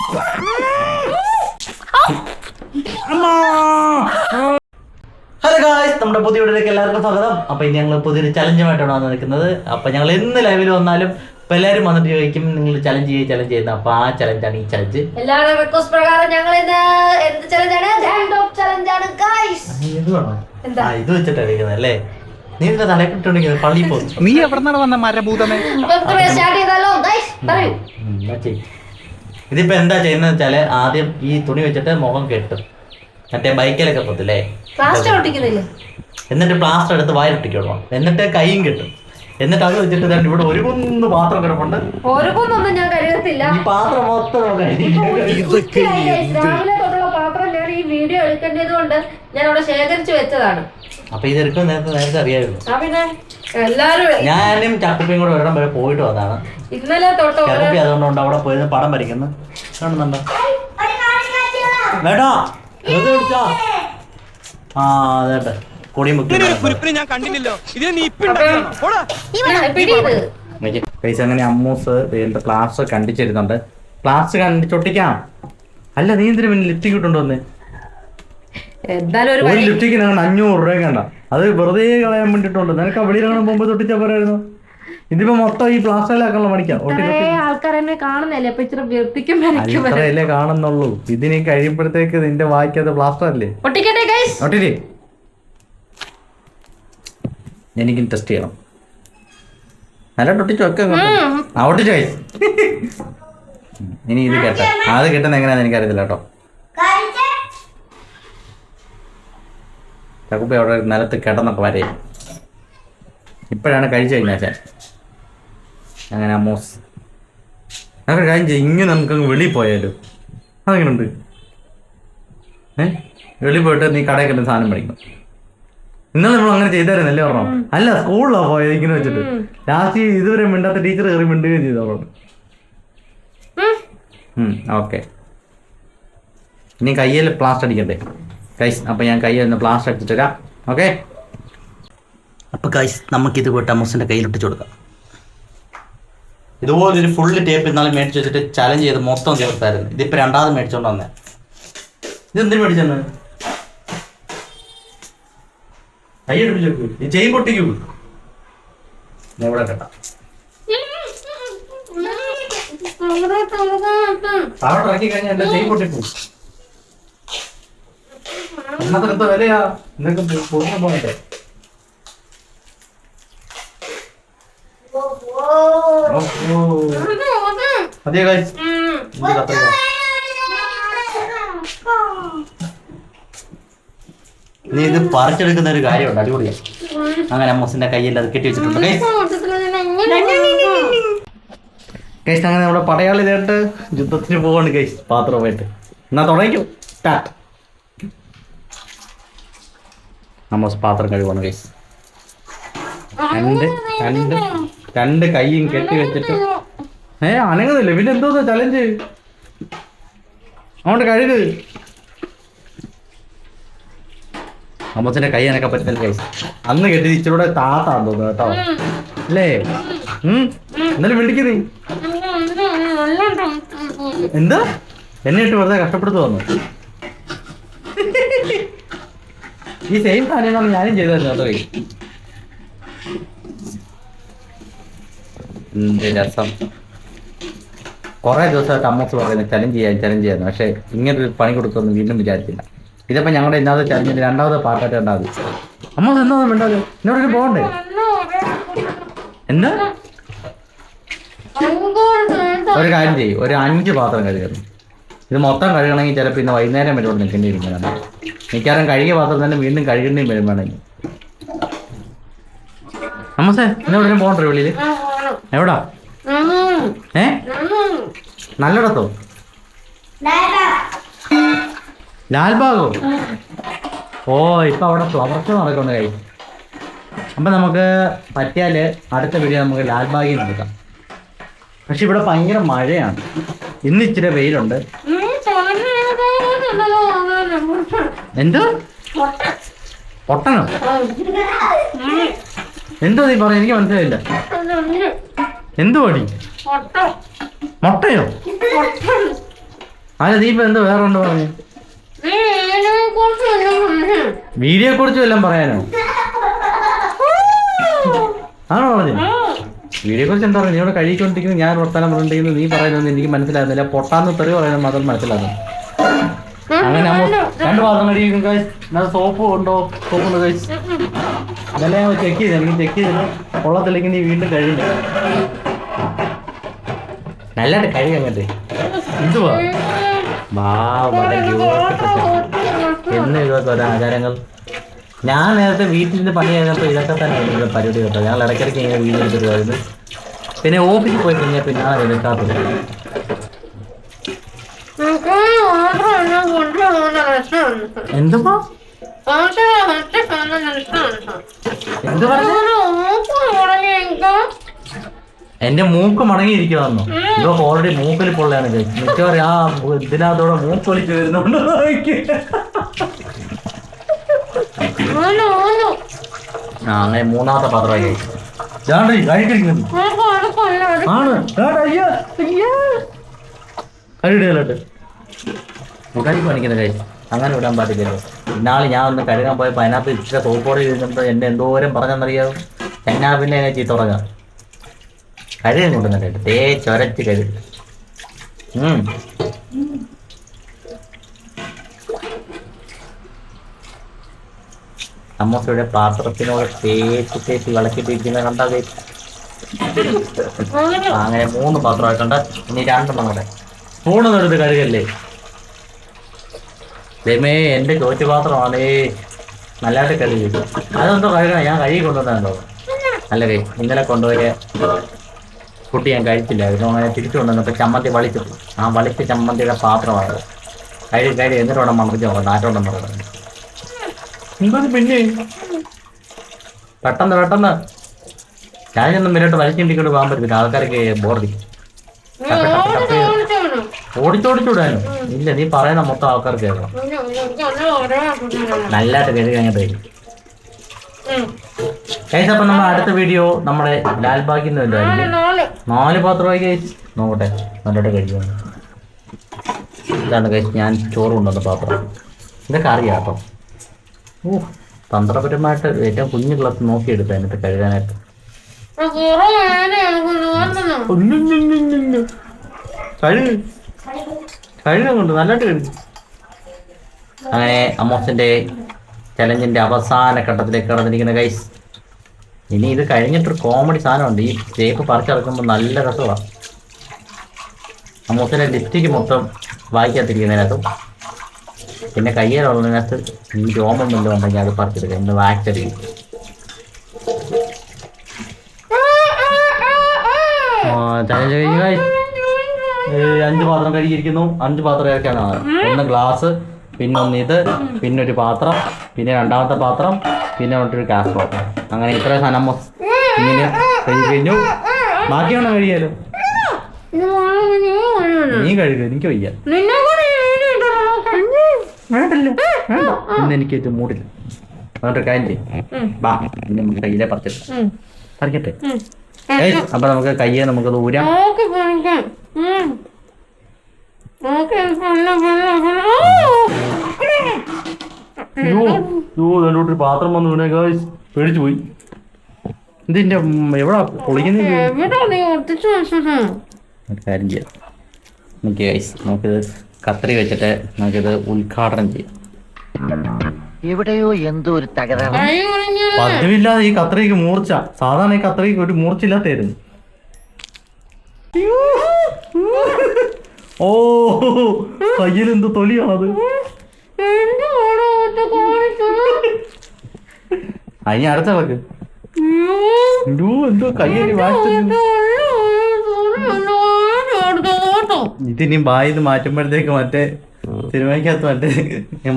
Hello guys, നമ്മുടെ പുതിയ വീഡിയോയിലേക്ക് എല്ലാവർക്കും സ്വാഗതം. അപ്പൊ ഇനി ഞങ്ങൾ പുതിയൊരു ചലഞ്ചുമായിട്ടാണ് വന്നിരിക്കുന്നത്. അപ്പൊ ഞങ്ങൾ എന്ന് ലൈവിൽ വന്നാലും ഇപ്പൊ എല്ലാവരും വന്നിട്ട് ചോദിക്കും നിങ്ങൾ ചലഞ്ച് ചെയ്യുന്ന. അപ്പൊ ആ ചലഞ്ചാണ് ഈ ചലഞ്ച്. എല്ലാവരുടെ റിക്വസ്റ്റ് പ്രകാരം ഞങ്ങൾ എന്ത് ചലഞ്ചാണ്? ചലഞ്ചാണ് ഗായ്സ്. ഇത് വെച്ചിട്ടാണ് ഇരിക്കുന്നത് അല്ലേ? നീ എന്താ തലക്കിട്ടുണ്ടെങ്കിൽ പള്ളി പോകും. നീ എവിടെ വന്ന മരഭൂതമേ? ഇതിപ്പോ എന്താ ചെയ്യുന്നത് വെച്ചാല് ആദ്യം ഈ തുണി വെച്ചിട്ട് മുഖം കെട്ടും. മറ്റേ ബൈക്കിലൊക്കെ പോത്തില്ലേ, എന്നിട്ട് പ്ലാസ്റ്റർ എടുത്ത് വായിലിട്ടിക്കോളൂ. എന്നിട്ട് കൈയും കെട്ടും. എന്നിട്ട് അത് വെച്ചിട്ട് ഇവിടെ ഒരു കുന്ന് പാത്രം കിടപ്പുണ്ട്. ഞാൻ കരുതത്തില്ല. ഈ പാത്രം മൊത്തം പാത്രം ഞാൻ ഈ വീഡിയോ എടുക്കേണ്ടത് കൊണ്ട് ഞാൻ അവിടെ ശേഖരിച്ചു വെച്ചതാണ്. അപ്പൊ ഇതെടുക്കാൻ നേരത്തെ അറിയാമായിരുന്നു. പിന്നെ എല്ലാരും ഞാനും ചക്കുപ്പിയും കൂടെ ഒരിടം വരെ പോയിട്ട് വന്നതാണ്. ഇന്നലെ തൊട്ട് അതുകൊണ്ട് അവിടെ പോയി പടം വരയ്ക്കുന്നു. കാണുന്നുണ്ടോ? വേട്ടോ ആ അതേട്ടെ കൊടിയും പൈസ. അങ്ങനെ അമ്മൂസ് എന്റെ പ്ലാസ്റ്റർ കണ്ടിച്ചിരുന്നുണ്ട്. പ്ലാസ്റ്റർ കണ്ടിച്ചൊട്ടിക്കാം. അല്ല നീ എന്തിനു പിന്നെ ലിപ്റ്റിക് ഇട്ടുണ്ടോന്ന്? ഒരു ലിപ്റ്റിക്കിന് 500 രൂപ കണ്ട. അത് വെറുതെ കളയാൻ വേണ്ടിട്ടുണ്ട്. നിനക്ക് വെളിയിലാണ് പോകുമ്പോ തൊട്ടിച്ചാ പോരായിരുന്നു. ഇതിപ്പോ മൊത്തം ഈ പ്ലാസ്റ്ററിലാക്കാനുള്ള പണിക്കാം. ഇത്രയല്ലേ കാണുന്നുള്ളൂ. ഇതിന് കഴിയുമ്പോഴത്തേക്ക് നിന്റെ വായിക്കാത്ത പ്ലാസ്റ്റർ അല്ലേ? ഒട്ടിരി എനിക്കും ടെസ്റ്റ് ചെയ്യണം. നല്ല ഒട്ടിച്ച് വെക്ക. ഒട്ടിച്ചു ഇനി ഇത് കേട്ട അത് കിട്ടുന്ന എങ്ങനെയാന്ന് എനിക്കറിയത്തില്ല കേട്ടോ. ചക്കുപ്പ അവിടെ നിലത്ത് കിടന്നൊക്കെ വരയും. ഇപ്പോഴാണ് കഴിച്ചു കഴിഞ്ഞാൽ അങ്ങനെ അമ്മോസ് അങ്ങനെ കാര്യം ചെയ്യും. ഇങ്ങനെ നമുക്കങ്ങ് വെളിയിൽ പോയാലോ? അതെങ്ങനെയുണ്ട്? വെളിയിൽ പോയിട്ട് നീ കടയിൽ കിട്ടുന്ന സാധനം പഠിക്കും. ഇന്നലെ നമ്മൾ അങ്ങനെ ചെയ്തായിരുന്നല്ലേ പറഞ്ഞോ? അല്ല സ്കൂളിലാ പോയത് ഇങ്ങനെ വെച്ചിട്ട്. ലാസ്റ്റ് ഇതുവരെ മിണ്ടാത്ത ടീച്ചർ കയറി മിണ്ടുകയും ചെയ്തോളൂ. ഓക്കെ, ഇനി കയ്യിൽ പ്ലാസ്റ്റർ അടിക്കണ്ടേ ഗൈസ്? അപ്പം ഞാൻ കയ്യിൽ നിന്ന് പ്ലാസ്റ്റർ അടിച്ചിട്ട് വരാം. ഓക്കെ, അപ്പോൾ ഗൈസ് നമുക്കിത് പോയിട്ട് അമ്മൂസിൻ്റെ കയ്യിലിട്ടിച്ച് കൊടുക്കാം. ഇതുപോലൊരു ഫുള്ള് ടേപ്പ് ഇന്നാലും മേടിച്ച് വെച്ചിട്ട് ചലഞ്ച് ചെയ്ത് മൊത്തം തീർത്തായിരുന്നു. ഇതിപ്പോൾ രണ്ടാമത് മേടിച്ചോണ്ട് വന്നേ. ഇതെന്തിനു മേടിച്ചെന്ന്? കൈ എടുപ്പിച്ചു. ഈ ചെയിൻ പൊട്ടിക്കൂ. എവിടെ കേട്ടാ അവിടെ ഇറക്കി കഴിഞ്ഞാൽ എന്റെ ചെയിൻ പൊട്ടിപ്പോ. എന്നത്ര എന്തോ വിലയാ നിനക്ക് പൊടിഞ്ഞ പോയിട്ടേ. അതെ ഗൈസ്, നീ ഇത് പറിച്ചെടുക്കുന്ന ഒരു കാര്യമുണ്ട്. അടിപൊളിയാ. അങ്ങനെ അമ്മൂസിന്റെ കയ്യിൽ അത് കെട്ടി വെച്ചിട്ടുണ്ട് ഗൈസ്. അങ്ങനെ നമ്മുടെ പടയാളി നേരിട്ട് യുദ്ധത്തിന് പോവാണ് ഗൈസ് പാത്രമായിട്ട്. എന്നാ തുടങ്ങിക്കോ. സ്റ്റാർട്ട്. അമ്മൂസ് പാത്രം കഴിവാണ് ഗൈസ്. രണ്ട് കൈയും കെട്ടി വെച്ചിട്ട് അനങ്ങുന്നില്ല. പിന്നെ എന്തോന്ന് ചലഞ്ച്? അങ്ങോട്ട് കഴുക്. അമ്മൂസിന്റെ കൈ അനക്കാൻ പറ്റുന്നില്ല ഗൈസ്. അന്ന് കെട്ടി ഇച്ചിലൂടെ താത്താന്ന് തോന്നുന്നു കേട്ടോ അല്ലേ? എന്നാലും വിളിക്കുന്നേ എന്താ എന്നെ ഇട്ട് വെറുതെ കഷ്ടപ്പെടുത്തു വന്നു. ഈ സെയിം കാര്യങ്ങളാണ് ഞാനും ചെയ്തായിരുന്നു കേട്ടോ. രസം. കുറെ ദിവസമായിട്ട് അമ്മൂസ് പറയുന്നത് ചലഞ്ച് ചെയ്യാന്ന്. പക്ഷെ ഇങ്ങനൊരു പണി കൊടുക്കുമെന്ന് വീണ്ടും വിചാരിച്ചില്ല. ഇതിപ്പോ ഞങ്ങളുടെ ഇന്നാമത്തെ ചലഞ്ചിന്റെ രണ്ടാമത്തെ പാർട്ടായിട്ട് ഉണ്ടാകും. അമ്മൂസ് എന്നോ വേണ്ടത് എന്നോട് പോകണ്ടേ? എന്താ ഒരു കാര്യം ചെയ്യും, ഒരു 5 പാത്രം കഴുകണം. ഇത് മൊത്തം കഴുകണമെങ്കിൽ ചിലപ്പോൾ ഇന്ന് വൈകുന്നേരം വരെ ഇവിടെ നിൽക്കേണ്ടി ഇരിക്കുന്നതാണ്. മിക്കവാറും കഴുകിയ പാത്രം തന്നെ വീണ്ടും കഴുകേണ്ടിയും വരും വേണമെങ്കിൽ. അമ്മൂസേ എന്നെവിടെ പോകണ്ടോ വെളിയിൽ? എവിടാ? നല്ലിടത്തോ? ലാൽബാഗോ? ഓ, ഇപ്പൊ അവിടെ ഫ്ലവർ ഷോ നടക്കുന്ന കൈ. അപ്പം നമുക്ക് പറ്റിയാൽ അടുത്ത വീഡിയോ നമുക്ക് ലാൽബാഗിൽ നടക്കാം. പക്ഷെ ഇവിടെ ഭയങ്കര മഴയാണ്. ഇന്ന് ഇച്ചിരി വെയിലുണ്ട്. എന്തോ പൊട്ടനോ? എന്തോ നീ പറയാ? എനിക്ക് മനസ്സിലായില്ല. എന്തു പണി? മുട്ടയോ? അല്ല നീ ഇപ്പൊ എന്തോ വേറെ ഉണ്ടോ പറഞ്ഞു? വീഡിയോയെ കുറിച്ച് വല്ലതും പറയാനോ? ആണോ പറഞ്ഞു? വീഡിയോയെ കുറിച്ച് എന്താ പറയുക? നീ ഇവിടെ കഴിക്കൊണ്ടിരിക്കുന്നത് ഞാൻ വർത്താനം പറഞ്ഞിരിക്കുന്നത് നീ പറയുന്നത് എനിക്ക് മനസ്സിലാകുന്നില്ല. പൊട്ടാന്ന് തെറി പറയുന്നത് മാത്രം മനസ്സിലാകുന്നു. അങ്ങനെ രണ്ട് പാത്രം കഴിക്കും കഴിച്ച്. സോപ്പ് ഉണ്ടോ? സോപ്പ് ഉണ്ട് കഴിച്ച്. ഇതെല്ലാം ഞാൻ ചെക്ക് ചെയ്ത് എനിക്ക് ചെക്ക് ചെയ്തിട്ട് കൊള്ളത്തില്ലെങ്കിൽ നീ വീണ്ടും കഴിയുന്നു. നല്ലതായിട്ട് കഴിയും അങ്ങോട്ട്. എന്തുവാ എന്ന് ഇതൊക്കെ ഓരോ ആചാരങ്ങൾ. ഞാൻ നേരത്തെ വീട്ടിൽ നിന്ന് പണി കഴിഞ്ഞപ്പോൾ ഇതൊക്കെ തന്നെ പരിപാടി കേട്ടോ. ഞങ്ങൾ ഇടയ്ക്കിടയ്ക്ക് ഇങ്ങനെ വീഡിയോ എടുത്തിട്ട് പോയത്. പിന്നെ ഓഫീസിൽ പോയി കഴിഞ്ഞാൽ പിന്നെ ആ എടുക്കാത്തത്. എന്തുവാ എന്ത് പറഞ്ഞു? എന്റെ മൂക്ക് മടങ്ങിയിരിക്കുവാന്നോ? ഇതൊക്കെ ഓൾറെഡി മൂക്കിൽ പൊള്ളയാണ്. മിക്കവാറും ആ ഇതിനകത്തോടെ മൂക്കൊളിച്ച് വരുന്നുണ്ട്. ആ അങ്ങനെ മൂന്നാമത്തെ പാത്രമായി കഴിക്കുന്നത് ആണ്. കഴിയിടലോട്ട് മുഖാരി പണിക്കുന്ന കഴിച്ചു. അങ്ങനെ വിടാൻ പാടില്ലല്ലോ. ഇന്നാളെ ഞാൻ ഒന്ന് കഴുകാൻ പോയപ്പോൾ അതിനകത്ത് ഇച്ചിരി സോപ്പോടെ ഇരുന്നിട്ട് എന്നെ എന്തോരം പറഞ്ഞെന്നറിയാവും. എന്നാ പിന്നെ എന്നെ ചീത്ത തുടങ്ങാം. കഴുകാൻ കൊണ്ടുവന്നിട്ട് ചൊരച്ച് കഴുകും. അമ്മൂസയുടെ പാത്രത്തിനോട് തേച്ച് വിളക്കിട്ടിരിക്കുന്നത് കണ്ടാ. അങ്ങനെ 3 പാത്രമായിട്ടുണ്ട്. ഇനി 2 കൂടെ. സ്പൂണൊന്നും എടുത്ത് കഴുകല്ലേ ദമേ. എൻ്റെ ചോറ്റുപാത്രമാണേ. നല്ലതായിട്ട് കഴുകി. അതൊന്നും കഴുകണം. ഞാൻ കഴുകി കൊണ്ടുവന്നോ? അല്ല കൈ ഇന്നലെ കൊണ്ടുപോയ കുട്ടി ഞാൻ കഴിച്ചില്ല. അങ്ങനെ തിരിച്ചു കൊണ്ടുവന്നപ്പോൾ ചമ്മന്തി വളിച്ചു. ആ വളിച്ച ചമ്മന്തിയുടെ പാത്രമാണ്. കഴുകി എന്നിട്ട് വേണം മന്ത്രിച്ച് നോക്കണം. ആറ്റോണ്ടെന്ന് പറയുന്നത്. പിന്നെ പെട്ടെന്ന് ഞാനൊന്നും മുന്നോട്ട് വലിച്ചിട്ടിക്കൊണ്ട് പോകാൻ പറ്റില്ല. ആൾക്കാർക്ക് ബോർഡി ഓടിച്ചോടിച്ചൂടാനോ? ഇല്ല, നീ പറയുന്ന മൊത്തം ആൾക്കാർക്ക് കേൾക്കണം. നല്ലതായിട്ട് കഴുകി കഴിഞ്ഞിട്ട് കഴിച്ച്. അപ്പം നമ്മുടെ അടുത്ത വീഡിയോ നമ്മുടെ ലാൽബാഗിൽ നിന്ന് എന്തായാലും 4 പാത്രമായി കഴിച്ച് നോക്കട്ടെ. നല്ലതായിട്ട് കഴിക്കുന്നു. ഇതാണ് കഴിച്ച് ഞാൻ ചോറ് കൊണ്ടുവന്ന പാത്രം. ഇതൊക്കെ അറിയാം കേട്ടോ. തന്ത്രപരമായിട്ട് ഏറ്റവും കുഞ്ഞു ഗ്ലാസ് നോക്കിയെടുത്ത എന്നിട്ട് കഴുകാനായിട്ട്. കഴുകുന്നുണ്ട്. നല്ലതായിട്ട് കഴുകും. അങ്ങനെ അമ്മോസിന്റെ ചലഞ്ചിന്റെ അവസാന ഘട്ടത്തിലേക്ക് കടന്നിരിക്കുന്ന ഗൈസ്. ഇനി ഇത് കഴിഞ്ഞിട്ടൊരു കോമഡി സാധനമുണ്ട്. ഈ ടേപ്പ് പറിച്ചിറക്കുമ്പോൾ നല്ല രസമാണ്. അമ്മോസിന്റെ ലിപ്സ്റ്റിക്ക് മൊത്തം വായിക്കാത്തിരിക്കുന്നതിനകത്തും പിന്നെ കയ്യിലുള്ളതിനകത്ത് ഈ രോമം വല്ലതും ഉണ്ടെങ്കിൽ അത് പറിച്ചെടുക്കുക. ഇന്ന് വാക്ചറിയും 5 പാത്രം കഴുകിയിരിക്കുന്നു. 5 പാത്രം ഏതൊക്കെയാണ്? 1 ഗ്ലാസ്, പിന്നെ 1 ഇത്, പിന്നെ ഒരു പാത്രം, പിന്നെ 2ാമത്തെ പാത്രം, പിന്നെ ഒരു കാസ്ട്രോൾ. അങ്ങനെ ഇത്ര സാധനം ഇങ്ങനെ കഴുകി കഴിഞ്ഞു. ബാക്കിയാണോ കഴിയാലോ? നീ കഴുകുക, എനിക്ക് വയ്യ. വേണ്ടല്ലോ, ഇന്ന് എനിക്ക് ഏറ്റവും മൂടില്ല. അതുകൊണ്ട് കാര്യം ചെയ്യും. ബാ നമുക്ക് കയ്യിലെ പറിക്കട്ടെ. അപ്പൊ നമുക്ക് കയ്യെ നമുക്കത് ഊരാം. ഒരു പാത്രം വന്നു വീണേ ഗായ്സ്. പേടിച്ചു പോയി. ഇതിന്റെ എവിടാ പൊളിക്കുന്നത്? കാര്യം ചെയ്യാം നമുക്ക് ഗായ്സ്. നമുക്കിത് കത്രി വെച്ചിട്ട് നമുക്കിത് ഉദ്ഘാടനം ചെയ്യാം. എവിടെയോ എന്തോ ഒരു തകരാറ്. പതിവില്ലാതെ ഈ കത്രിക്ക് മൂർച്ച. സാധാരണ ഈ കത്രിക്ക് ഒരു മൂർച്ചയില്ലാത്തായിരുന്നു. ഓ കയ്യിൽ എന്ത് തൊലിയാണത്? അതിന് അടുത്ത കളക്ക് എന്തോ കയ്യിൽ ഇതിനി വായിന്ന് മാറ്റുമ്പോഴത്തേക്ക് മറ്റേ സിനിമയ്ക്കകത്ത് മറ്റേ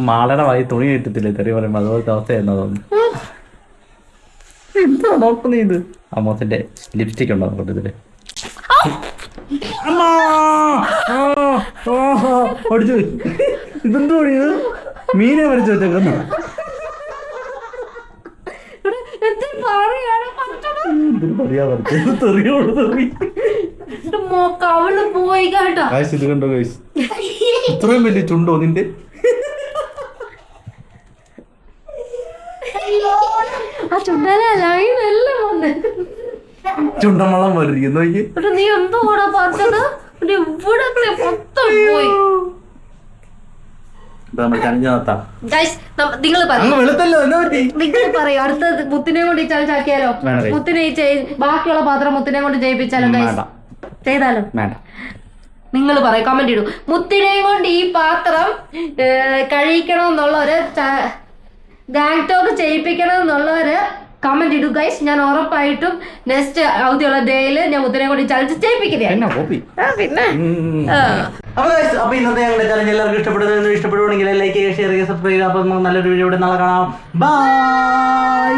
മാളയുടെ വായി തുണി കിട്ടത്തില്ലേ തെറി പറയുമ്പോ അതുപോലത്തെ അവസ്ഥയായിരുന്നു തോന്നുന്നു. എന്താ നോക്കുന്ന ഇത്? അമ്മോസിന്റെ ലിപ്സ്റ്റിക് ഉണ്ടോ കൂട്ടത്തില്? അടിച്ചു. ഇതെന്തോ ഇത് മീനെ വരച്ചു വെച്ചേക്കുന്നു. പറയാ തെറിയോട് തെറി. ഇത് കണ്ടോ ഗൈസ്? ഇത്രയും വലിയ ചുണ്ടോ നിന്റെ? ആ ചുണ്ടല ലൈൻ എല്ലാം വന്ന് ചുണ്ടമള്ളം പോലിരിക്കുന്നു നോക്കി. നീ എന്തോ കൂടെ പറഞ്ഞത് ഇവിടത്തെ മൊത്തം പോയി. നിങ്ങൾ പറയൂ അടുത്ത മുത്തിനെ കൊണ്ട് ഈ ചലഞ്ച് ആക്കിയാലോ? മുത്തിനെ ബാക്കിയുള്ള പാത്രം മുത്തിനെ കൊണ്ട് ജയിപ്പിച്ചാലോ? ചെയ്താലോ? നിങ്ങൾ പറയും, കമന്റ് ഇടൂ. മുത്തിനെയും കൊണ്ട് ഈ പാത്രം കഴിക്കണമെന്നുള്ളവര്, ഗാങ് ടോക്ക് ചെയ്യിപ്പിക്കണം എന്നുള്ളവര് കമന്റ് ഇടൂ ഗൈസ്. ഞാൻ ഉറപ്പായിട്ടും നെക്സ്റ്റ് അവധിയുള്ള ഡേയില് ഞാൻ മുത്തിനെ കൊണ്ട് ചലഞ്ച് ചെയ്യിപ്പിക്കുന്നതാണ്. പിന്നെ അപ്പൊ ഇന്നത്തെ ഞങ്ങളുടെ ചലഞ്ച് എല്ലാവർക്കും ഇഷ്ടപ്പെടുകയാണെങ്കിൽ ലൈക്ക് ചെയ്യുക, ഷെയർ ചെയ്യുക, സബ്സ്ക്രൈബ് ചെയ്യുക. അപ്പൊ നമുക്ക് നല്ലൊരു വീഡിയോ ഇവിടെ നാളെ കാണാം. ബൈ.